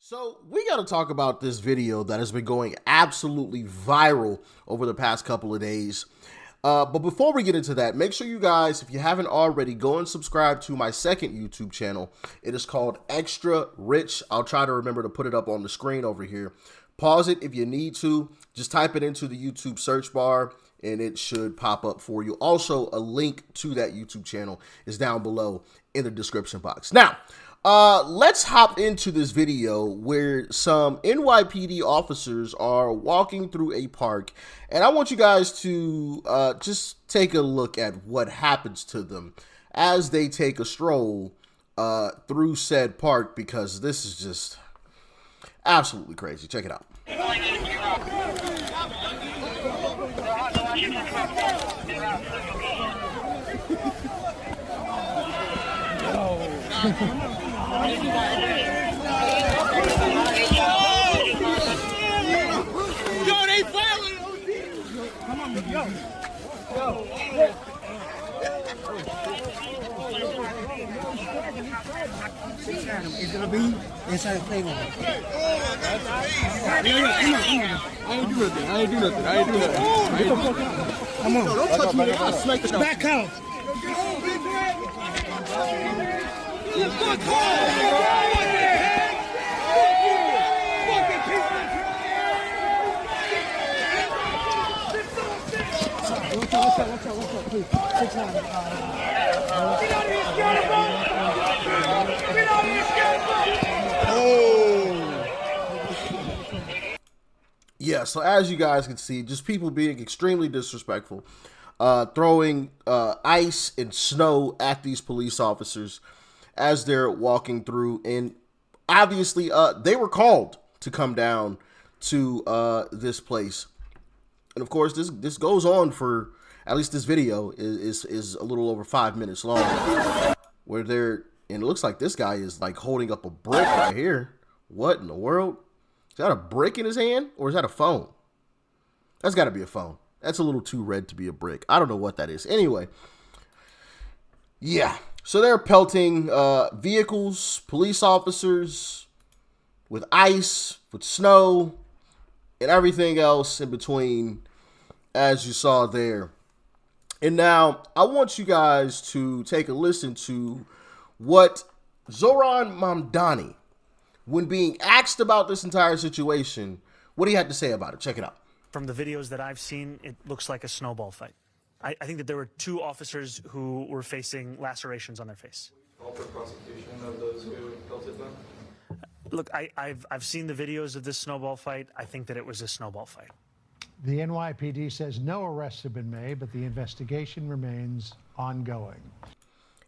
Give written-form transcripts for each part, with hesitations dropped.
So we got to talk about this video that has been going absolutely viral over the past couple of days. But before we get into that, make sure you guys, if you haven't already, go and subscribe to my second YouTube channel. It is called Extra Rich. I'll try to remember to put it up on the screen over here. Pause it if you need to. Just type it into the YouTube search bar and it should pop up for you. Also, a link to that YouTube channel is down below in the description box. Now, let's hop into this video where some NYPD officers are walking through a park, and I want you guys to just take a look at what happens to them as they take a stroll through said park, because this is just absolutely crazy. Check it out. Yo, they violent. Come on, yo. Is it a bean? Inside the table. I ain't do nothing. Come on. Don't touch me. I'll smack the back out. Watch out, please. Yeah, so as you guys can see, just people being extremely disrespectful, throwing ice and snow at these police officers as they're walking through. And obviously, they were called to come down to this place. And of course, this goes on for, at least this video is a little over 5 minutes long, where they're, and it looks like this guy is like holding up a brick right here. What in the world? Is that a brick in his hand, or is that a phone? That's got to be a phone. That's a little too red to be a brick. I don't know what that is. Anyway, yeah. So they're pelting vehicles, police officers with ice, with snow, and everything else in between, as you saw there. And now I want you guys to take a listen to what Zoran Mamdani, when being asked about this entire situation, what he had to say about it. Check it out. From the videos that I've seen, it looks like a snowball fight. I think that there were two officers who were facing lacerations on their face. Call for prosecution of those who pelted them? Look, I've seen the videos of this snowball fight. I think that it was a snowball fight. The NYPD says no arrests have been made, but the investigation remains ongoing.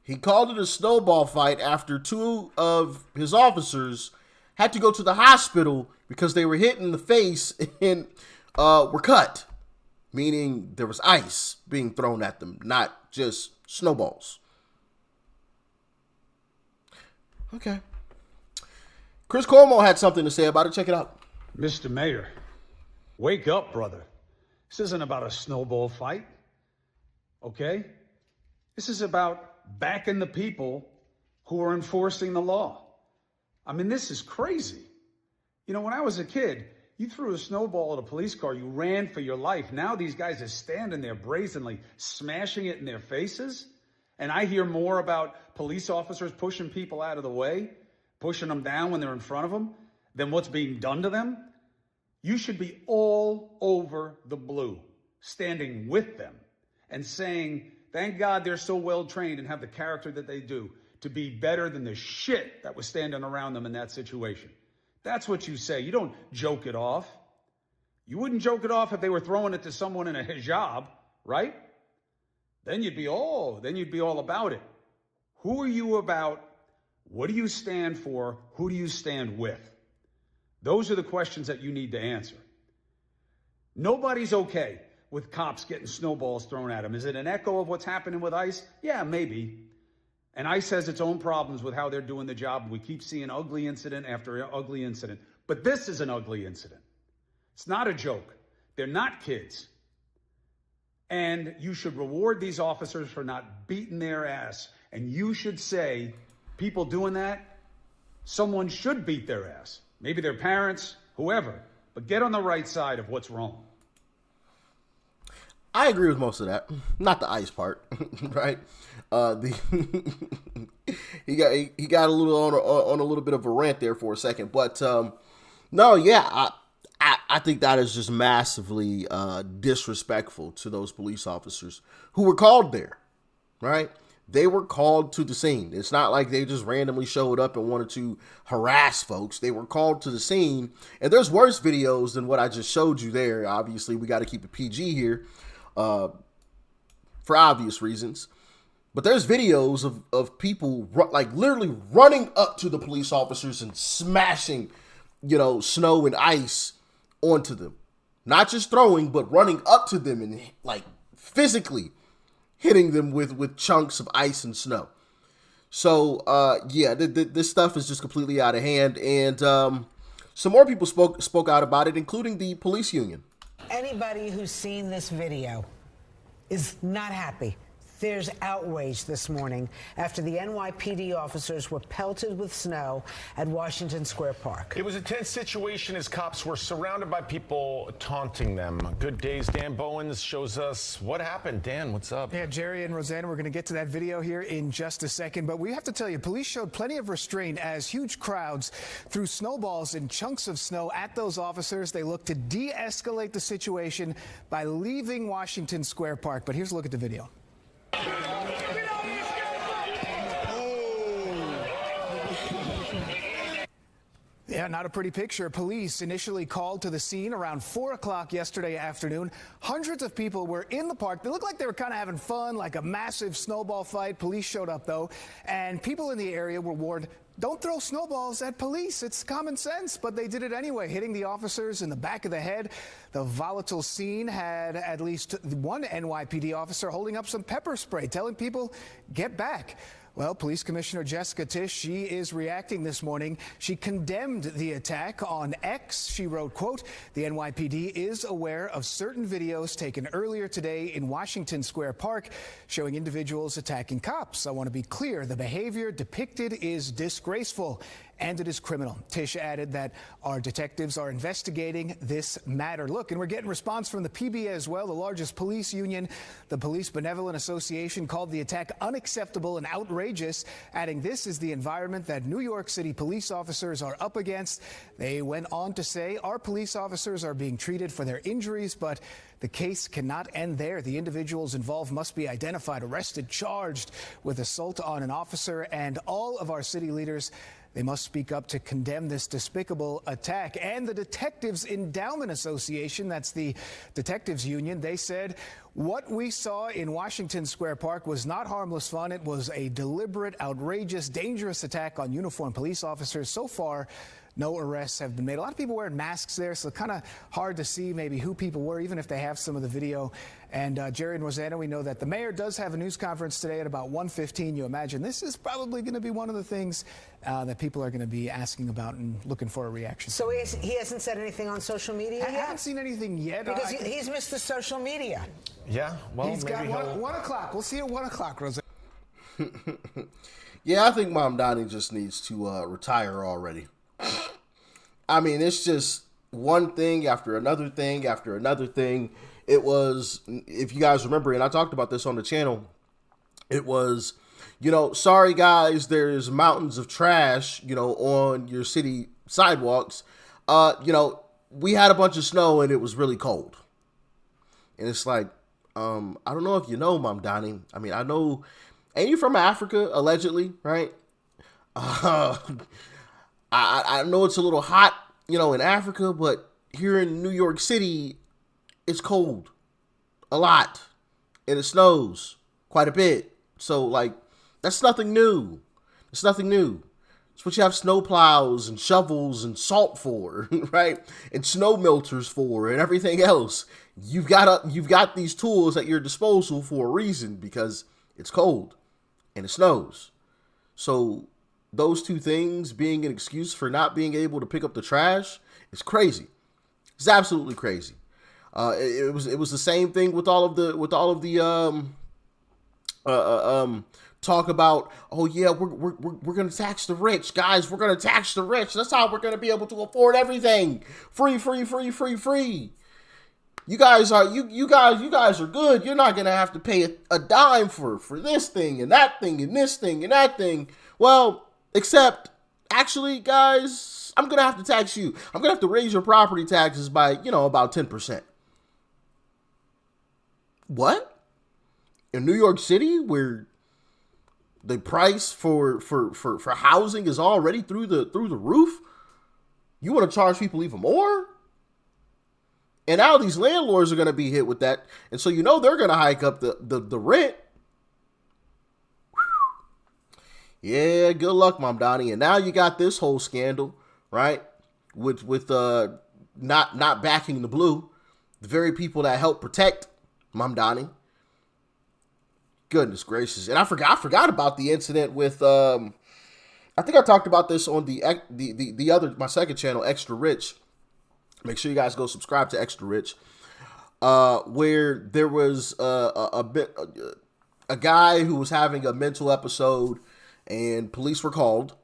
He called it a snowball fight after two of his officers had to go to the hospital because they were hit in the face and were cut, meaning there was ice being thrown at them, not just snowballs. Okay. Chris Cuomo had something to say about it. Check it out. Mr. Mayor, wake up, brother. This isn't about a snowball fight, okay? This is about backing the people who are enforcing the law. I mean, this is crazy. You know, when I was a kid, you threw a snowball at a police car, you ran for your life. Now these guys are standing there brazenly, smashing it in their faces. And I hear more about police officers pushing people out of the way, pushing them down when they're in front of them, than what's being done to them. You should be all over the blue, standing with them and saying, thank God they're so well trained and have the character that they do to be better than the shit that was standing around them in that situation. That's what you say. You don't joke it off. You wouldn't joke it off if they were throwing it to someone in a hijab, right? Then you'd be all about it. Who are you about? What do you stand for? Who do you stand with? Those are the questions that you need to answer. Nobody's okay with cops getting snowballs thrown at them. Is it an echo of what's happening with ICE? Yeah, maybe. And ICE has its own problems with how they're doing the job. We keep seeing ugly incident after ugly incident. But this is an ugly incident. It's not a joke. They're not kids. And you should reward these officers for not beating their ass. And you should say, people doing that, someone should beat their ass. maybe their parents, whoever, but get on the right side of what's wrong. I agree with most of that, not the ICE part, right? He got a little on a little bit of a rant there for a second, but no, yeah, I think that is just massively disrespectful to those police officers who were called there, right? They were called to the scene. It's not like they just randomly showed up and wanted to harass folks. They were called to the scene, and there's worse videos than what I just showed you there. Obviously, we got to keep it PG here for obvious reasons. But there's videos of people like literally running up to the police officers and smashing, snow and ice onto them. Not just throwing, but running up to them and like physically hitting them with chunks of ice and snow. So, yeah, this stuff is just completely out of hand. And some more people spoke out about it, including the police union. Anybody who's seen this video is not happy. There's outrage this morning after the NYPD officers were pelted with snow at Washington Square Park. It was a tense situation as cops were surrounded by people taunting them. Good Day's Dan Bowens shows us what happened. Dan, what's up? Yeah, Jerry and Rosanna, we're going to get to that video here in just a second. But we have to tell you, police showed plenty of restraint as huge crowds threw snowballs and chunks of snow at those officers. They looked to de-escalate the situation by leaving Washington Square Park. But here's a look at the video. Yeah, not a pretty picture. Police initially called to the scene around 4 o'clock yesterday afternoon. Hundreds of people were in the park. They looked like they were kind of having fun, like a massive snowball fight. Police showed up, though, and people in the area were warned, don't throw snowballs at police. It's common sense, but they did it anyway, hitting the officers in the back of the head. The volatile scene had at least one NYPD officer holding up some pepper spray, telling people, get back. Well, Police Commissioner Jessica Tisch, she is reacting this morning. She condemned the attack on X. She wrote, quote, the NYPD is aware of certain videos taken earlier today in Washington Square Park showing individuals attacking cops. I want to be clear, the behavior depicted is disgraceful and it is criminal. Tisch added that our detectives are investigating this matter. Look, and we're getting response from the PBA as well, the largest police union. The Police Benevolent Association called the attack unacceptable and outrageous, adding this is the environment that New York City police officers are up against. They went on to say our police officers are being treated for their injuries, but the case cannot end there. The individuals involved must be identified, arrested, charged with assault on an officer, and all of our city leaders, they must speak up to condemn this despicable attack. And the Detectives Endowment Association, that's the detectives union, they said what we saw in Washington Square Park was not harmless fun. It was a deliberate, outrageous, dangerous attack on uniformed police officers. So far, no arrests have been made. A lot of people wearing masks there, so kind of hard to see maybe who people were, even if they have some of the video. And Jerry and Rosanna, we know that the mayor does have a news conference today at about 1:15. You imagine this is probably going to be one of the things that people are going to be asking about and looking for a reaction. So he hasn't said anything on social media I yet? haven't seen anything yet. Because he's missed the social media. Yeah, well, He's got maybe 1 o'clock. We'll see you at 1 o'clock, Rosanna. Yeah, I think Mom Donnie just needs to retire already. I mean, it's just one thing after another thing after another thing. It was, if you guys remember, and I talked about this on the channel, it was, sorry guys, there's mountains of trash, on your city sidewalks. We had a bunch of snow and it was really cold. And it's like, I don't know if you know, Mom Donnie. I mean, I know, ain't you from Africa, allegedly, right? I know it's a little hot, in Africa, but here in New York City, it's cold a lot and it snows quite a bit. So like, that's nothing new. It's nothing new. It's what you have snow plows and shovels and salt for, right? And snow melters for and everything else. You've got these tools at your disposal for a reason, because it's cold and it snows. So those two things being an excuse for not being able to pick up the trash is crazy. It's absolutely crazy. It was the same thing with all of the talk about, oh yeah, we're going to tax the rich. Guys, we're going to tax the rich. That's how we're going to be able to afford everything. Free, free, free, free, free. You guys are good. You're not going to have to pay a dime for this thing and that thing and this thing and that thing. Well, except actually, guys, I'm going to have to tax you. I'm going to have to raise your property taxes by, about 10%. What? In New York City, where the price for housing is already through the roof, you want to charge people even more? And now these landlords are going to be hit with that. And so they're going to hike up the rent. Yeah, good luck, Mom Donnie. And now you got this whole scandal, right? With not backing the blue. The very people that help protect Mom Donnie. Goodness gracious. And I forgot about the incident with I think I talked about this on the other, my second channel, Extra Rich. Make sure you guys go subscribe to Extra Rich, where there was a guy who was having a mental episode, and police were called,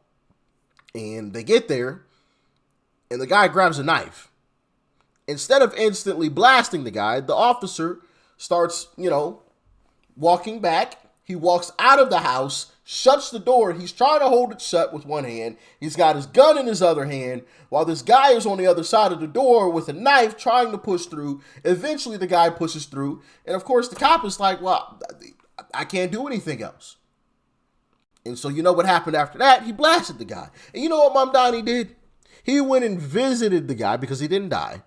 and they get there, and the guy grabs a knife. Instead of instantly blasting the guy, the officer starts, walking back. He walks out of the house, shuts the door. He's trying to hold it shut with one hand. He's got his gun in his other hand, while this guy is on the other side of the door with a knife trying to push through. Eventually, the guy pushes through. And of course, the cop is like, well, I can't do anything else. And so you know what happened after that? He blasted the guy. And you know what Mom Donnie did? He went and visited the guy because he didn't die.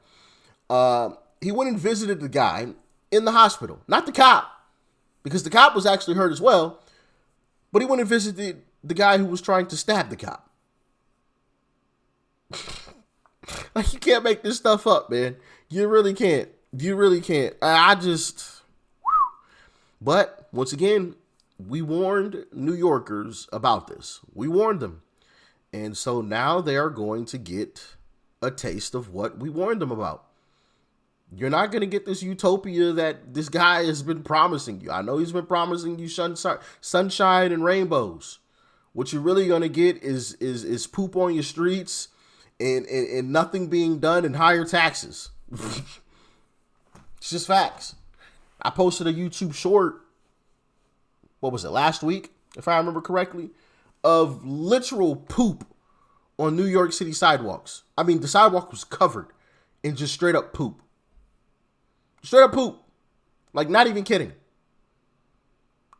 He went and visited the guy in the hospital. Not the cop, because the cop was actually hurt as well. But he went and visited the guy who was trying to stab the cop. Like, you can't make this stuff up, man. You really can't. You really can't. But, once again, we warned New Yorkers about this. We warned them. And so now they are going to get a taste of what we warned them about. You're not going to get this utopia that this guy has been promising you. I know he's been promising you sunshine and rainbows. What you're really going to get is poop on your streets and nothing being done and higher taxes. It's just facts. I posted a YouTube short, what was it, last week, if I remember correctly, of literal poop on New York City sidewalks. I mean, the sidewalk was covered in just straight up poop. Straight up poop. Like, not even kidding.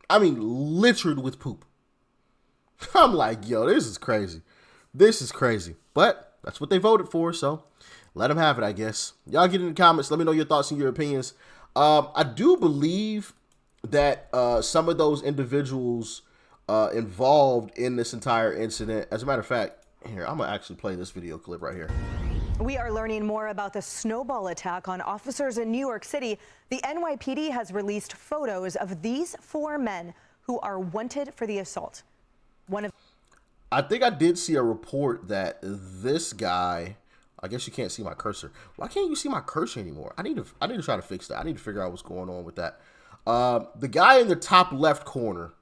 I mean, littered with poop. I'm like, yo, this is crazy. This is crazy. But that's what they voted for, so let them have it, I guess. Y'all get in the comments. Let me know your thoughts and your opinions. I do believe that some of those individuals involved in this entire incident, as a matter of fact, here, I'm going to actually play this video clip right here. We are learning more about the snowball attack on officers in New York City. The NYPD has released photos of these 4 men who are wanted for the assault. I think I did see a report that this guy, I guess you can't see my cursor. Why can't you see my cursor anymore? I need to try to fix that. I need to figure out what's going on with that. The guy in the top left corner,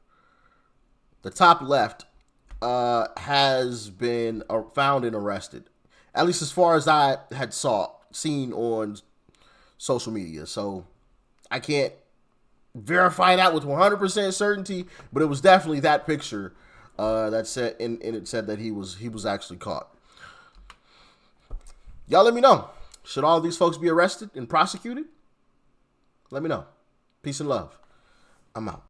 has been found and arrested. At least as far as I had seen on social media. So I can't verify that with 100% certainty, but it was definitely that picture that said, and it said that he was actually caught. Y'all let me know. Should all of these folks be arrested and prosecuted? Let me know. Peace and love. I'm out.